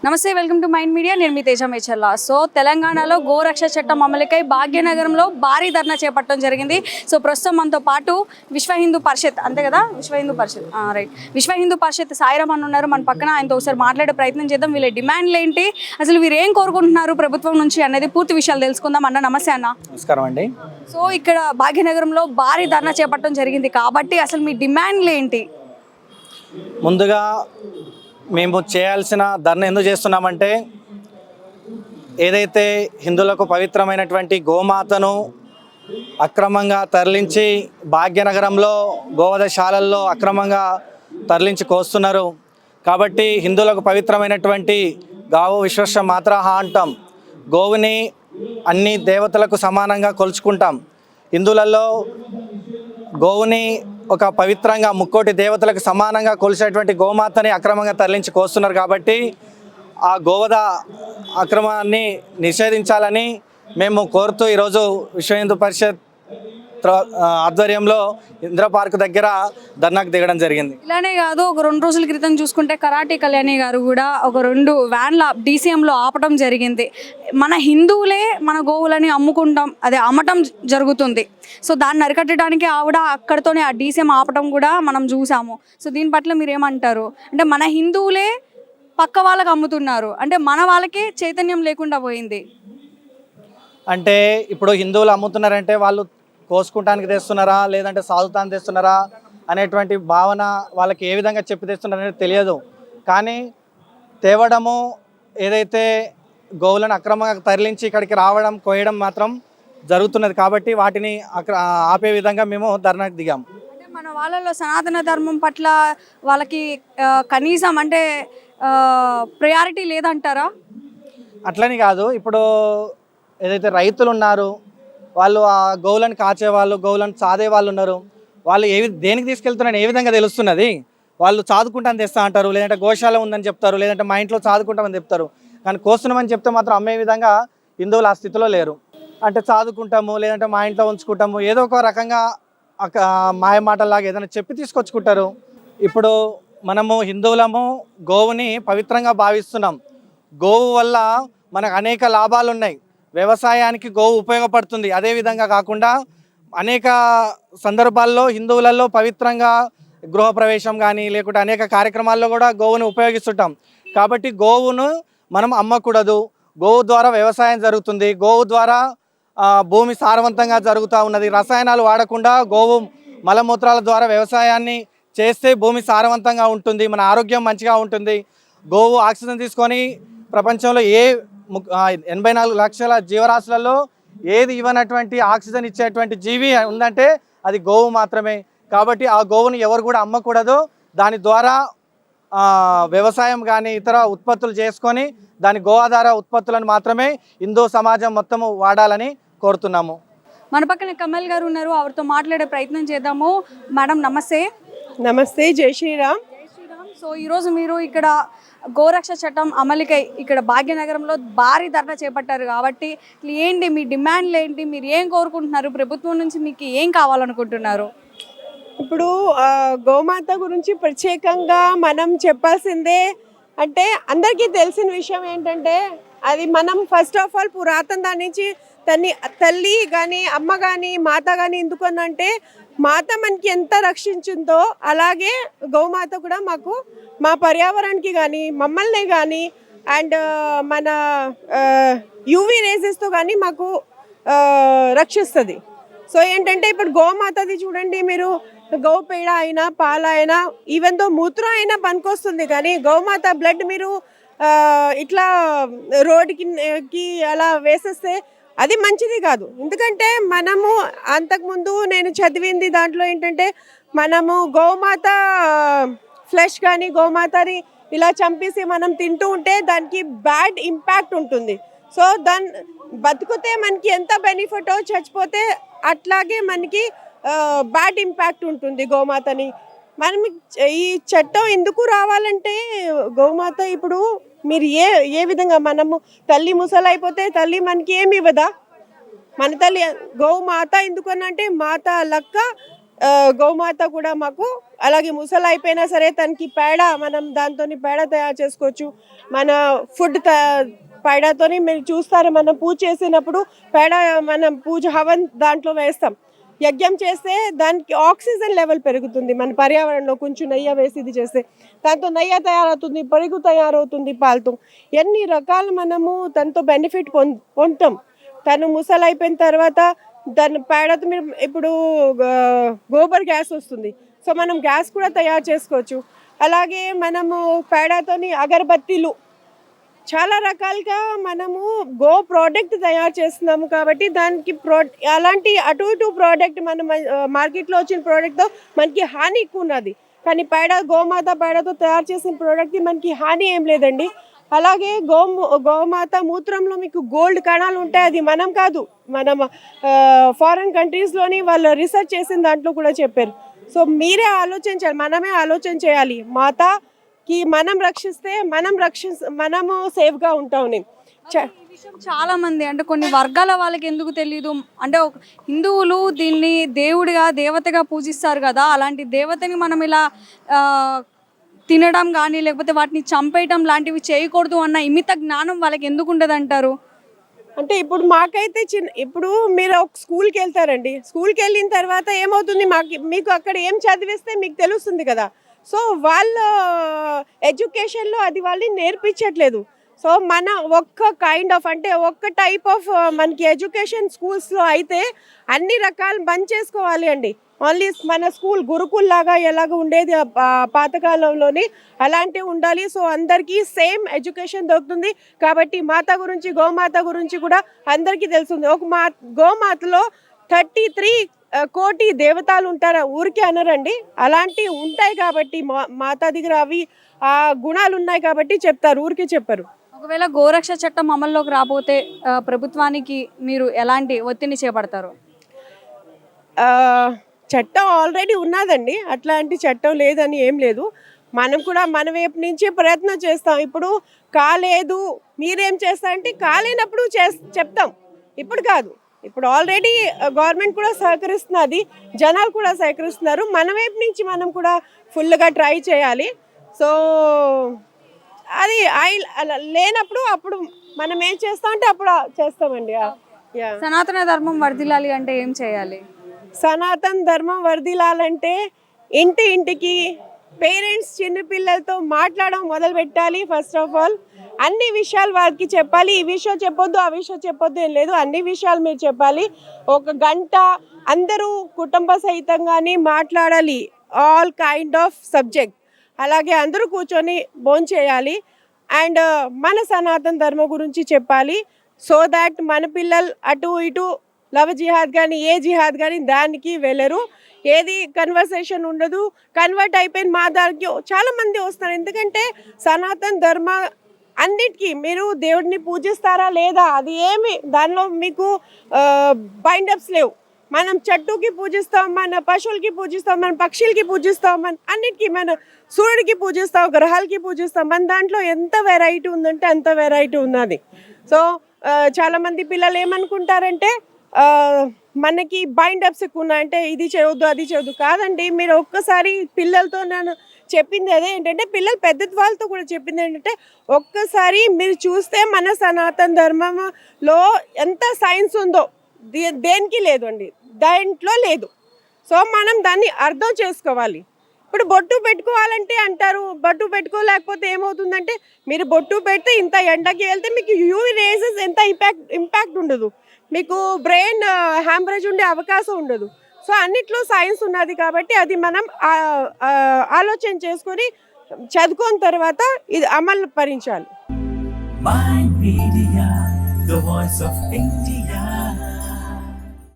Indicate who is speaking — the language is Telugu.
Speaker 1: నమస్తే, వెల్కమ్ టు మైండ్ మీడియా. నేను మీ తేజ మేచర్ల. సో తెలంగాణలో గోరక్ష చట్టం అమలుకై భాగ్యనగరంలో భారీ ధర్నా చేపట్టడం జరిగింది. సో ప్రస్తుతం మనతో పాటు విశ్వ హిందూ పరిషత్, అంతే కదా, విశ్వ హిందూ పరిషత్, రైట్, విశ్వ హిందూ పరిషత్ సాయిరామ్ అని ఉన్నారు మన పక్కన. ఆయనతో ఒకసారి మాట్లాడే ప్రయత్నం చేద్దాం. వీళ్ళ డిమాండ్లు ఏంటి, అసలు వీరు ఏం కోరుకుంటున్నారు ప్రభుత్వం నుంచి అనేది పూర్తి విషయాలు తెలుసుకుందాం. అన్న నమస్తే. అన్న
Speaker 2: నమస్కారం అండి.
Speaker 1: సో ఇక్కడ భాగ్యనగరంలో భారీ ధర్నా చేపట్టడం జరిగింది కాబట్టి అసలు మీ డిమాండ్లు ఏంటి?
Speaker 2: ముందుగా మేము చేయాల్సిన ధర్నా ఎందుకు చేస్తున్నామంటే, ఏదైతే హిందువులకు పవిత్రమైనటువంటి గోమాతను అక్రమంగా తరలించి భాగ్యనగరంలో గోవధశాలల్లో అక్రమంగా తరలించి కోస్తున్నారు. కాబట్టి హిందువులకు పవిత్రమైనటువంటి గావు విశ్వస్య మాతరః అంటాం. గోవుని అన్ని దేవతలకు సమానంగా కొలుచుకుంటాం. హిందువులలో గోవుని ఒక పవిత్రంగా ముక్కోటి దేవతలకు సమానంగా కొలిసేటువంటి గోమాతని అక్రమంగా తరలించి కోస్తున్నారు. కాబట్టి ఆ గోవధ అక్రమాన్ని నిషేధించాలని మేము కోరుతూ ఈరోజు విశ్వ హిందూ పరిషత్ ఆధ్వర్యంలో ఇంద్ర పార్క్ దగ్గర ధర్నాకు దిగడం జరిగింది.
Speaker 1: ఇలానే కాదు, ఒక 2 రోజుల క్రితం చూసుకుంటే కరాటి కళ్యాణి గారు కూడా ఒక 2 వ్యాన్ల డీసీఎంలో ఆపడం జరిగింది. మన హిందువులే మన గోవులని అమ్ముకుంటాం, అదే అమ్మటం జరుగుతుంది. సో దాన్ని అరికట్టడానికి ఆవిడ అక్కడితోనే ఆ డీసీఎం ఆపడం కూడా మనం చూసాము. సో దీని పట్ల మీరు ఏమంటారు? అంటే మన హిందువులే పక్క వాళ్ళకి అమ్ముతున్నారు అంటే మన వాళ్ళకే చైతన్యం లేకుండా పోయింది.
Speaker 2: అంటే ఇప్పుడు హిందువులు అమ్ముతున్నారంటే వాళ్ళు కోసుకుంటానికి తెస్తున్నారా లేదంటే సాగుతానికి తెస్తున్నారా అనేటువంటి భావన వాళ్ళకి ఏ విధంగా చెప్పి తెస్తున్నారనేది తెలియదు. కానీ తేవడము, ఏదైతే గోవులను అక్రమంగా తరలించి ఇక్కడికి రావడం, కోయడం మాత్రం జరుగుతున్నది. కాబట్టి వాటిని ఆపే విధంగా మేము ధర్నాకి దిగాము.
Speaker 1: అంటే మన వాళ్ళలో సనాతన ధర్మం పట్ల వాళ్ళకి కనీసం అంటే ప్రయారిటీ లేదంటారా?
Speaker 2: అట్లని కాదు, ఇప్పుడు ఏదైతే రైతులు ఉన్నారు, వాళ్ళు ఆ గోవులను కాచేవాళ్ళు, గోవులను సాదే వాళ్ళు ఉన్నారు. వాళ్ళు దేనికి తీసుకెళ్తున్నారని ఏ విధంగా తెలుస్తున్నది? వాళ్ళు చాదుకుంటామని తెస్తా అంటారు, లేదంటే గోశాల ఉందని చెప్తారు, లేదంటే మా ఇంట్లో చాదుకుంటామని చెప్తారు. కానీ కోస్తున్నామని చెప్తే మాత్రం అమ్మే విధంగా హిందువులు ఆ స్థితిలో లేరు. అంటే చాదుకుంటాము, లేదంటే మా ఇంట్లో ఉంచుకుంటాము, ఏదో ఒక రకంగా మాయ మాటలాగా ఏదైనా చెప్పి తీసుకొచ్చుకుంటారు. ఇప్పుడు మనము హిందువులము గోవుని పవిత్రంగా భావిస్తున్నాం. గోవు వల్ల మనకు అనేక లాభాలు ఉన్నాయి. వ్యవసాయానికి గోవు ఉపయోగపడుతుంది. అదేవిధంగా కాకుండా అనేక సందర్భాల్లో హిందువులలో పవిత్రంగా గృహప్రవేశం కానీ లేకుంటే అనేక కార్యక్రమాల్లో కూడా గోవును ఉపయోగిస్తుంటాం. కాబట్టి గోవును మనం అమ్మకూడదు. గోవు ద్వారా వ్యవసాయం జరుగుతుంది, గోవు ద్వారా భూమి సారవంతంగా జరుగుతూ ఉన్నది. రసాయనాలు వాడకుండా గోవు మలమూత్రాల ద్వారా వ్యవసాయాన్ని చేస్తే భూమి సారవంతంగా ఉంటుంది, మన ఆరోగ్యం మంచిగా ఉంటుంది. గోవు ఆక్సిజన్ తీసుకొని ప్రపంచంలో 84 లక్షల జీవరాశులలో ఏది ఇవ్వనటువంటి ఆక్సిజన్ ఇచ్చేటువంటి జీవి ఉందంటే అది గోవు మాత్రమే. కాబట్టి ఆ గోవుని ఎవరు కూడా అమ్మకూడదు. దాని ద్వారా వ్యవసాయం కానీ ఇతర ఉత్పత్తులు చేసుకొని దాని గో ఆధార ఉత్పత్తులను మాత్రమే హిందూ సమాజం మొత్తము వాడాలని కోరుతున్నాము.
Speaker 1: మన పక్కన కమల్ గారు ఉన్నారు, ఆవిడతో మాట్లాడే ప్రయత్నం చేద్దాము. మేడం నమస్తే.
Speaker 3: నమస్తే, జై శ్రీరామ్.
Speaker 1: సో ఈరోజు మీరు ఇక్కడ గోరక్ష చట్టం అమలుకై ఇక్కడ భాగ్యనగరంలో భారీ ధర్నా చేపట్టారు కాబట్టి ఏంటి మీ డిమాండ్లు ఏంటి, మీరు ఏం కోరుకుంటున్నారు, ప్రభుత్వం నుంచి మీకు ఏం కావాలనుకుంటున్నారు?
Speaker 3: ఇప్పుడు గోమాత గురించి ప్రత్యేకంగా మనం చెప్పాల్సిందే. అంటే అందరికీ తెలిసిన విషయం ఏంటంటే అది మనం ఫస్ట్ ఆఫ్ ఆల్ పురాతన దాని నుంచి తల్లి కానీ అమ్మ కానీ మాత కానీ ఎందుకనంటే మాత మనకి ఎంత రక్షించిందో అలాగే గోమాత కూడా మాకు మా పర్యావరణానికి కానీ మమ్మల్ని కానీ అండ్ మన యూవీ రేసెస్తో కానీ మాకు రక్షిస్తుంది. సో ఏంటంటే ఇప్పుడు గోమాతది చూడండి, మీరు గో పేడ అయినా పాల అయినా ఈవెన్ దో మూత్రం అయినా పనికొస్తుంది. కానీ గోమాత బ్లడ్ మీరు ఇట్లా రోడ్డుకి అలా వేసేస్తే అది మంచిది కాదు. ఎందుకంటే మనము అంతకుముందు నేను చదివింది దాంట్లో ఏంటంటే మనము గోమాత ఫ్లెష్ కానీ గోమాతని ఇలా చంపేసి మనం తింటూ ఉంటే దానికి బ్యాడ్ ఇంపాక్ట్ ఉంటుంది. సో దాని బతికితే మనకి ఎంత బెనిఫిటో, చచ్చిపోతే అట్లాగే మనకి బ్యాడ్ ఇంపాక్ట్ ఉంటుంది గోమాతని. మనం ఈ చట్టం ఎందుకు రావాలంటే గోమాత ఇప్పుడు మీరు ఏ విధంగా మనము తల్లి ముసలైపోతే తల్లి మనకి ఏమి ఇవ్వదా? మన తల్లి గోమాత ఎందుకనంటే మాత లక్క గోమాత కూడా మాకు, అలాగే ముసలి అయిపోయినా సరే తనకి పేడ, మనం దాంతో పేడ తయారు చేసుకోవచ్చు. మన ఫుడ్ పేడతోని మీరు చూస్తారు, మనం పూజ చేసినప్పుడు పేడ మనం పూజ హవన్ దాంట్లో వేస్తాం. యజ్ఞం చేస్తే దానికి ఆక్సిజన్ లెవెల్ పెరుగుతుంది మన పర్యావరణంలో. కొంచెం నెయ్యి వేసి ఇది చేస్తే దాంతో నెయ్యి తయారవుతుంది, పెరుగు తయారవుతుంది పాలతో. ఎన్ని రకాలు మనము దాంతో బెనిఫిట్ పొందుతాం. తను ముసలి అయిపోయిన తర్వాత దాని పేడతో మీరు ఇప్పుడు గోబర్ గ్యాస్ వస్తుంది, సో మనం గ్యాస్ కూడా తయారు చేసుకోవచ్చు. అలాగే మనము పేడతోని అగరబత్తీలు, చాలా రకాలుగా మనము గో ప్రోడక్ట్ తయారు చేస్తున్నాము. కాబట్టి దానికి అలాంటి అటు ఇటు ప్రోడక్ట్ మనం మార్కెట్లో వచ్చిన ప్రోడక్ట్తో మనకి హాని ఎక్కువ ఉన్నది. కానీ గోమాత పేడతో తయారు చేసిన ప్రోడక్ట్కి మనకి హాని ఏం లేదండి. అలాగే గోమాత మూత్రంలో మీకు గోల్డ్ కణాలు ఉంటాయి, అది మనం కాదు, మనం ఫారిన్ కంట్రీస్లోని వాళ్ళు రీసెర్చ్ చేసిన దాంట్లో కూడా చెప్పారు. సో మీరే ఆలోచించాలి, మనమే ఆలోచన చేయాలి. మాతకి మనం రక్షిస్తే మనము సేఫ్గా ఉంటాం.
Speaker 1: చాలా మంది అంటే కొన్ని వర్గాల వాళ్ళకి ఎందుకు తెలీదు అంటే, ఒక హిందువులు దీన్ని దేవుడిగా దేవతగా పూజిస్తారు కదా, అలాంటి దేవతని మనం ఇలా తినడం కానీ లేకపోతే వాటిని చంపేయడం లాంటివి చేయకూడదు అన్న ఇమిత జ్ఞానం వాళ్ళకి ఎందుకు ఉండదు అంటారు?
Speaker 3: అంటే ఇప్పుడు మాకైతే ఇప్పుడు మీరు ఒక స్కూల్కి వెళ్తారండి, స్కూల్కి వెళ్ళిన తర్వాత ఏమవుతుంది, మీకు అక్కడ ఏం చదివిస్తే మీకు తెలుస్తుంది కదా. సో వాళ్ళ ఎడ్యుకేషన్లో అది వాళ్ళని నేర్పించట్లేదు. సో మన ఒక్క టైప్ ఆఫ్ మనకి ఎడ్యుకేషన్ స్కూల్స్లో అయితే అన్ని రకాలు బంద్ చేసుకోవాలి అండి. ఓన్లీ మన స్కూల్ గురుకుల్ లాగా ఎలాగ ఉండేది పాతకాలంలోని అలాంటివి ఉండాలి. సో అందరికీ సేమ్ ఎడ్యుకేషన్ దొరుకుతుంది. కాబట్టి గోమాత గురించి కూడా అందరికీ తెలుస్తుంది. గోమాతలో 33 కోటి దేవతలు ఉంటారు, ఊరికే అనరండి, అలాంటివి ఉంటాయి. కాబట్టి మాతా దగ్గర అవి ఆ గుణాలు ఉన్నాయి కాబట్టి చెప్తారు, ఊరికే చెప్పరు.
Speaker 1: ఒకవేళ గోరక్ష చట్టం అమల్లోకి రాబోతే ప్రభుత్వానికి మీరు ఎలాంటి ఒత్తిడి చేపడతారు?
Speaker 3: చట్టం ఆల్రెడీ ఉన్నదండి, అట్లాంటి చట్టం లేదని ఏం లేదు. మనం కూడా మన వైపు నుంచి ప్రయత్నం చేస్తాం. ఇప్పుడు కాలేదు, మీరేం చేస్తారంటే కాలేనప్పుడు చెప్తాం, ఇప్పుడు కాదు. ఇప్పుడు ఆల్రెడీ గవర్నమెంట్ కూడా సహకరిస్తున్నది, జనాలు కూడా సహకరిస్తున్నారు. మన వైపు నుంచి మనం కూడా ఫుల్గా ట్రై చేయాలి. సో అది లేనప్పుడు అప్పుడు మనం ఏం చేస్తామంటే అప్పుడు చేస్తామండి.
Speaker 1: సనాతన ధర్మం వర్ధిల్లాలి అంటే ఏం చేయాలి?
Speaker 3: సనాతన ధర్మం వర్ధిల్లాలంటే ఇంటికి పేరెంట్స్ చిన్నపిల్లలతో మాట్లాడడం మొదలు పెట్టాలి. ఫస్ట్ ఆఫ్ ఆల్ అన్ని విషయాలు వారికి చెప్పాలి. ఈ విషయం చెప్పొద్దు, ఆ విషయం చెప్పొద్దు ఏం లేదు, అన్ని విషయాలు మీరు చెప్పాలి. 1 గంట అందరూ కుటుంబ సహితంగానే మాట్లాడాలి, ఆల్ కైండ్ ఆఫ్ సబ్జెక్ట్. అలాగే అందరూ కూర్చొని భోంచేయాలి. అండ్ మన సనాతన ధర్మం గురించి చెప్పాలి. సో దాట్ మన పిల్లలు అటు ఇటు లవ్ జిహాద్ కానీ ఏ జిహాద్ కానీ దానికి వెళ్ళరు, ఏది కన్వర్సేషన్ ఉండదు. కన్వర్ట్ అయిపోయిన మా దానికి చాలామంది వస్తారు. ఎందుకంటే సనాతన ధర్మ అన్నిటికీ మీరు దేవుడిని పూజిస్తారా లేదా, అది ఏమి దానిలో మీకు బైండప్స్ లేవు. మనం చెట్టుకి పూజిస్తాం, మన పశువులకి పూజిస్తాం, మన పక్షులకి పూజిస్తాం, మన అన్నిటికీ మన సూర్యుడికి పూజిస్తాం, గ్రహాలకి పూజిస్తాం. మన దాంట్లో ఎంత వెరైటీ ఉందంటే అంత వెరైటీ ఉన్నది. సో చాలామంది పిల్లలు ఏమనుకుంటారంటే మనకి బైండప్స్ ఎక్కువ ఉన్నాయంటే ఇది చేయవద్దు అది చేయవద్దు. కాదండి, మీరు ఒక్కసారి పిల్లలతో నేను చెప్పింది అదే ఏంటంటే, పిల్లలు పెద్ద వాళ్ళతో కూడా చెప్పింది ఏంటంటే, ఒక్కసారి మీరు చూస్తే మన సనాతన ధర్మంలో ఎంత సైన్స్ ఉందో దేనికి లేదు అండి, దాంట్లో లేదు. సో మనం దాన్ని అర్థం చేసుకోవాలి. ఇప్పుడు బొట్టు పెట్టుకోవాలంటే అంటారు, బొట్టు పెట్టుకోలేకపోతే ఏమవుతుందంటే, మీరు బొట్టు పెడితే ఇంత ఎండకి వెళ్తే మీకు యూవీ రేసెస్ ఎంత ఇంపాక్ట్ ఉండదు, మీకు బ్రెయిన్ హ్యామరేజ్ ఉండే అవకాశం ఉండదు. సో అన్నిట్లో సైన్స్ ఉన్నది కాబట్టి అది మనం ఆలోచన చేసుకొని చదువుకున్న తర్వాత ఇది అమలు పరించాలి.